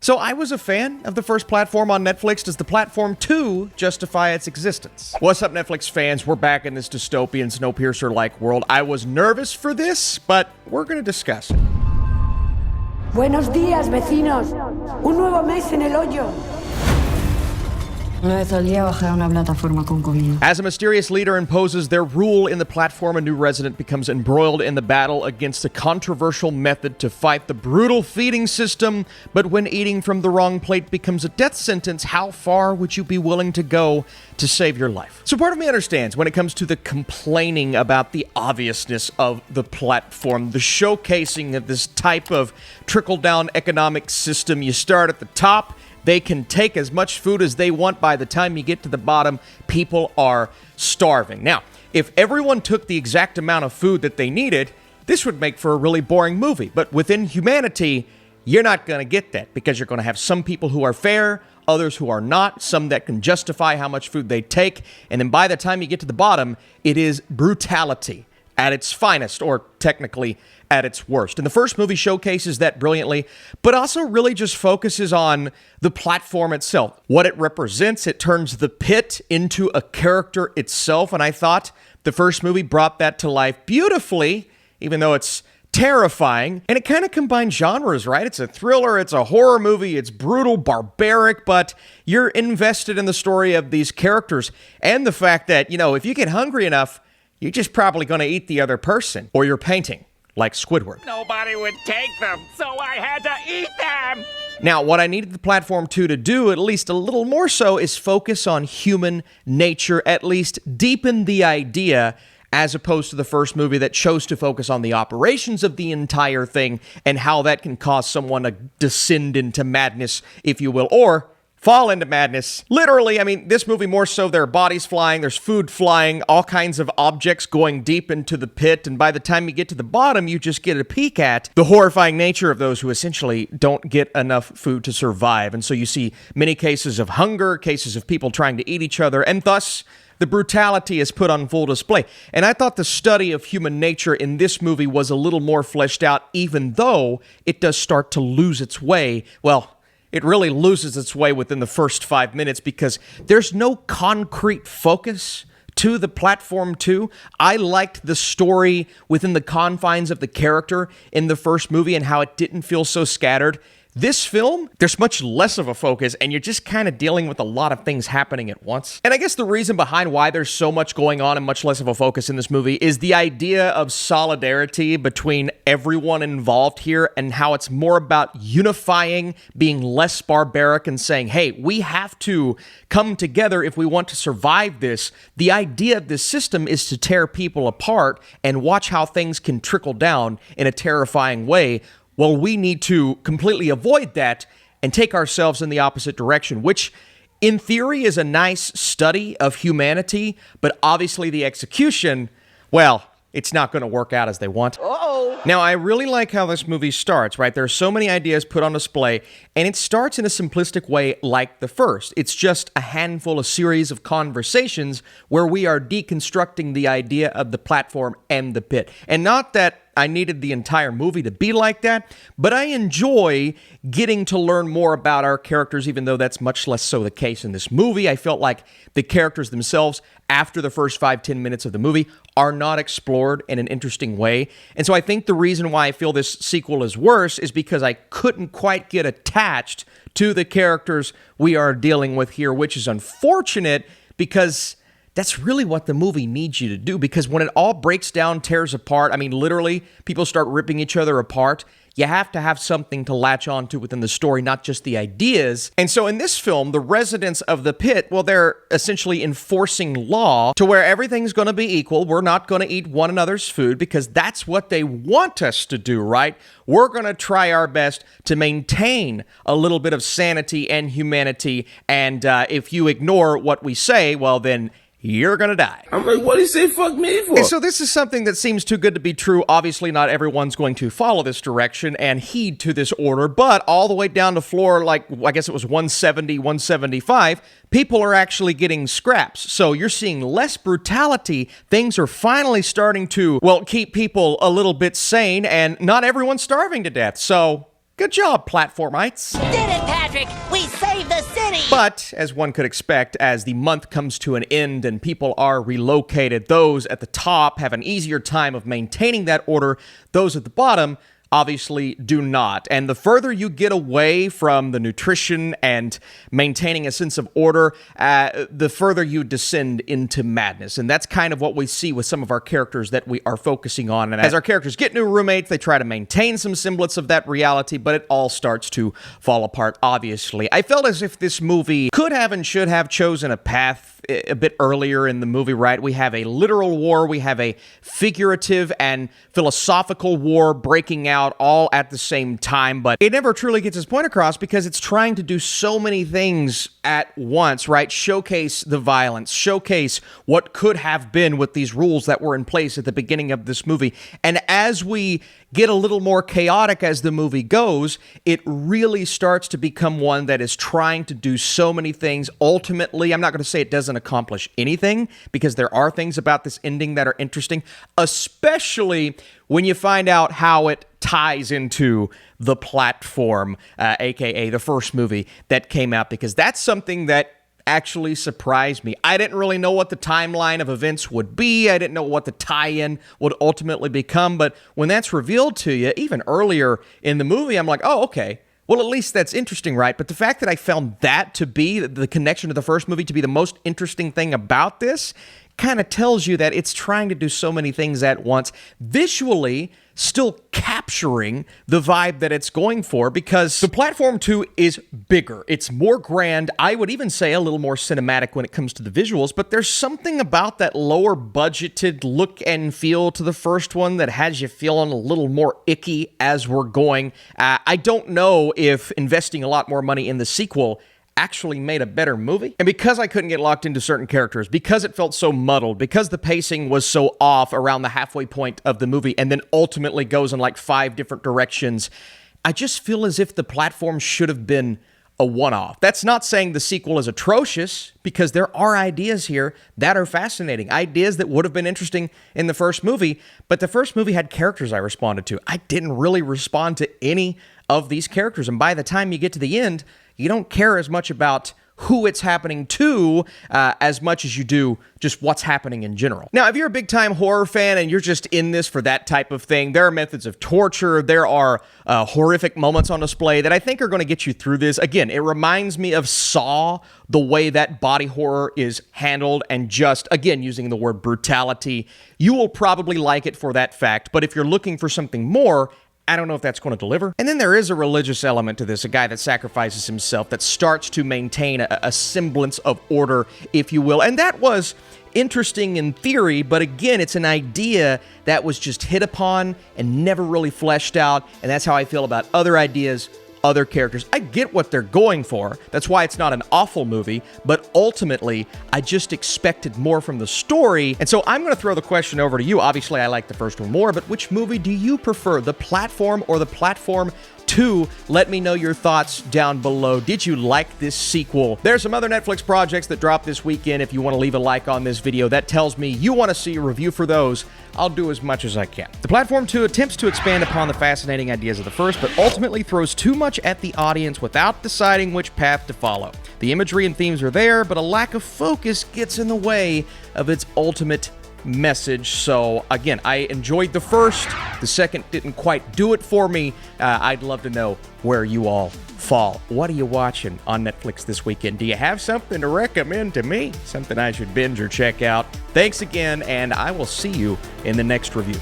So I was a fan of the first platform on Netflix. Does the platform 2 justify its existence? What's up, Netflix fans? We're back in this dystopian Snowpiercer-like world. I was nervous for this, but we're going to discuss it. Buenos días, vecinos. Un nuevo mes en el hoyo. As a mysterious leader imposes their rule in the platform, a new resident becomes embroiled in the battle against a controversial method to fight the brutal feeding system. But when eating from the wrong plate becomes a death sentence, how far would you be willing to go to save your life? So part of me understands when it comes to the complaining about the obviousness of the platform, the showcasing of this type of trickle-down economic system. You start at the top. They can take as much food as they want. By the time you get to the bottom, people are starving. Now, if everyone took the exact amount of food that they needed, this would make for a really boring movie. But within humanity, you're not going to get that because you're going to have some people who are fair, others who are not, some that can justify how much food they take. And then by the time you get to the bottom, it is brutality at its finest, or technically at its worst. And the first movie showcases that brilliantly, but also really just focuses on the platform itself, what it represents. It turns the pit into a character itself, and I thought the first movie brought that to life beautifully, even though it's terrifying. And it kind of combines genres, right? It's a thriller, it's a horror movie, it's brutal, barbaric, but you're invested in the story of these characters and the fact that, you know, if you get hungry enough, you're just probably going to eat the other person or your painting, like Squidward. Nobody would take them, so I had to eat them! Now, what I needed the platform 2 to do, at least a little more so, is focus on human nature, at least deepen the idea, as opposed to the first movie that chose to focus on the operations of the entire thing and how that can cause someone to descend into madness, if you will, or fall into madness. Literally, I mean, this movie more so, there are bodies flying, there's food flying, all kinds of objects going deep into the pit, and by the time you get to the bottom, you just get a peek at the horrifying nature of those who essentially don't get enough food to survive. And so you see many cases of hunger, cases of people trying to eat each other, and thus the brutality is put on full display. And I thought the study of human nature in this movie was a little more fleshed out, even though it does start to lose its way. Well, it really loses its way within the first 5 minutes because there's no concrete focus to the platform 2. I liked the story within the confines of the character in the first movie and how it didn't feel so scattered. This film, there's much less of a focus, and you're just kind of dealing with a lot of things happening at once. And I guess the reason behind why there's so much going on and much less of a focus in this movie is the idea of solidarity between everyone involved here and how it's more about unifying, being less barbaric, and saying, hey, we have to come together if we want to survive this. The idea of this system is to tear people apart and watch how things can trickle down in a terrifying way. Well, we need to completely avoid that and take ourselves in the opposite direction, which in theory is a nice study of humanity, but obviously the execution, well, it's not going to work out as they want. Uh-oh. Now, I really like how this movie starts, right? There are so many ideas put on display, and it starts in a simplistic way like the first. It's just a handful, a series of conversations where we are deconstructing the idea of the platform and the pit. And not that I needed the entire movie to be like that, but I enjoy getting to learn more about our characters, even though that's much less so the case in this movie. I felt like the characters themselves, after the first 5-10 minutes of the movie, are not explored in an interesting way. And so I think the reason why I feel this sequel is worse is because I couldn't quite get attached to the characters we are dealing with here, which is unfortunate because that's really what the movie needs you to do, because when it all breaks down, tears apart, I mean, literally, people start ripping each other apart, you have to have something to latch onto within the story, not just the ideas. And so in this film, the residents of the pit, well, they're essentially enforcing law to where everything's going to be equal. We're not going to eat one another's food because that's what they want us to do, right? We're going to try our best to maintain a little bit of sanity and humanity. And if you ignore what we say, well, then you're gonna die. I'm like, what did he say fuck me for? And so this is something that seems too good to be true. Obviously, not everyone's going to follow this direction and heed to this order, but all the way down to floor, like, I guess it was 170, 175, people are actually getting scraps. So you're seeing less brutality. Things are finally starting to, well, keep people a little bit sane, and not everyone's starving to death. So Good job, platformites. Did it, Patrick! We saved the city! But, as one could expect, as the month comes to an end and people are relocated, those at the top have an easier time of maintaining that order. Those at the bottom obviously do not. And the further you get away from the nutrition and maintaining a sense of order, the further you descend into madness. And that's kind of what we see with some of our characters that we are focusing on. And as our characters get new roommates, they try to maintain some semblance of that reality, but it all starts to fall apart, obviously. I felt as if this movie could have and should have chosen a path a bit earlier in the movie, right? We have a literal war, we have a figurative and philosophical war breaking out all at the same time, but it never truly gets its point across because it's trying to do so many things at once, right? Showcase the violence, showcase what could have been with these rules that were in place at the beginning of this movie. And as we get a little more chaotic as the movie goes, it really starts to become one that is trying to do so many things. Ultimately, I'm not going to say it doesn't accomplish anything, because there are things about this ending that are interesting, especially when you find out how it ties into the platform, aka the first movie that came out, because that's something that actually surprised me. I didn't really know what the timeline of events would be. I didn't know what the tie-in would ultimately become, but when that's revealed to you, even earlier in the movie, I'm like, oh, okay. Well, at least that's interesting, right? But the fact that I found that to be the connection to the first movie to be the most interesting thing about this kind of tells you that it's trying to do so many things at once, visually still capturing the vibe that it's going for, because the Platform 2 is bigger. It's more grand. I would even say a little more cinematic when it comes to the visuals, but there's something about that lower budgeted look and feel to the first one that has you feeling a little more icky as we're going. I don't know if investing a lot more money in the sequel actually made a better movie. And because I couldn't get locked into certain characters, because it felt so muddled, because the pacing was so off around the halfway point of the movie and then ultimately goes in like 5 different directions, I just feel as if the platform should have been a one-off. That's not saying the sequel is atrocious, because there are ideas here that are fascinating, ideas that would have been interesting in the first movie, but the first movie had characters I responded to. I didn't really respond to any of these characters, and by the time you get to the end, you don't care as much about who it's happening to as much as you do just what's happening in general. Now, if you're a big-time horror fan and you're just in this for that type of thing, there are methods of torture, there are horrific moments on display that I think are going to get you through this. Again, it reminds me of Saw, the way that body horror is handled, and just, again, using the word brutality. You will probably like it for that fact, but if you're looking for something more, I don't know if that's going to deliver. And then there is a religious element to this, a guy that sacrifices himself, that starts to maintain a semblance of order, if you will. And that was interesting in theory, but again, it's an idea that was just hit upon and never really fleshed out. And that's how I feel about other ideas, other characters. I get what they're going for. That's why it's not an awful movie, but ultimately, I just expected more from the story. And so I'm going to throw the question over to you. Obviously, I like the first one more, but which movie do you prefer, The Platform or The Platform 2? Let me know your thoughts down below. Did you like this sequel? There's some other Netflix projects that dropped this weekend. If you want to leave a like on this video, that tells me you want to see a review for those. I'll do as much as I can. The Platform 2 attempts to expand upon the fascinating ideas of the first, but ultimately throws too much at the audience without deciding which path to follow. The imagery and themes are there, but a lack of focus gets in the way of its ultimate message. So again, I enjoyed the first. The second didn't quite do it for me. I'd love to know where you all fall. What are you watching on Netflix this weekend? Do you have something to recommend to me? Something I should binge or check out? Thanks again, and I will see you in the next review.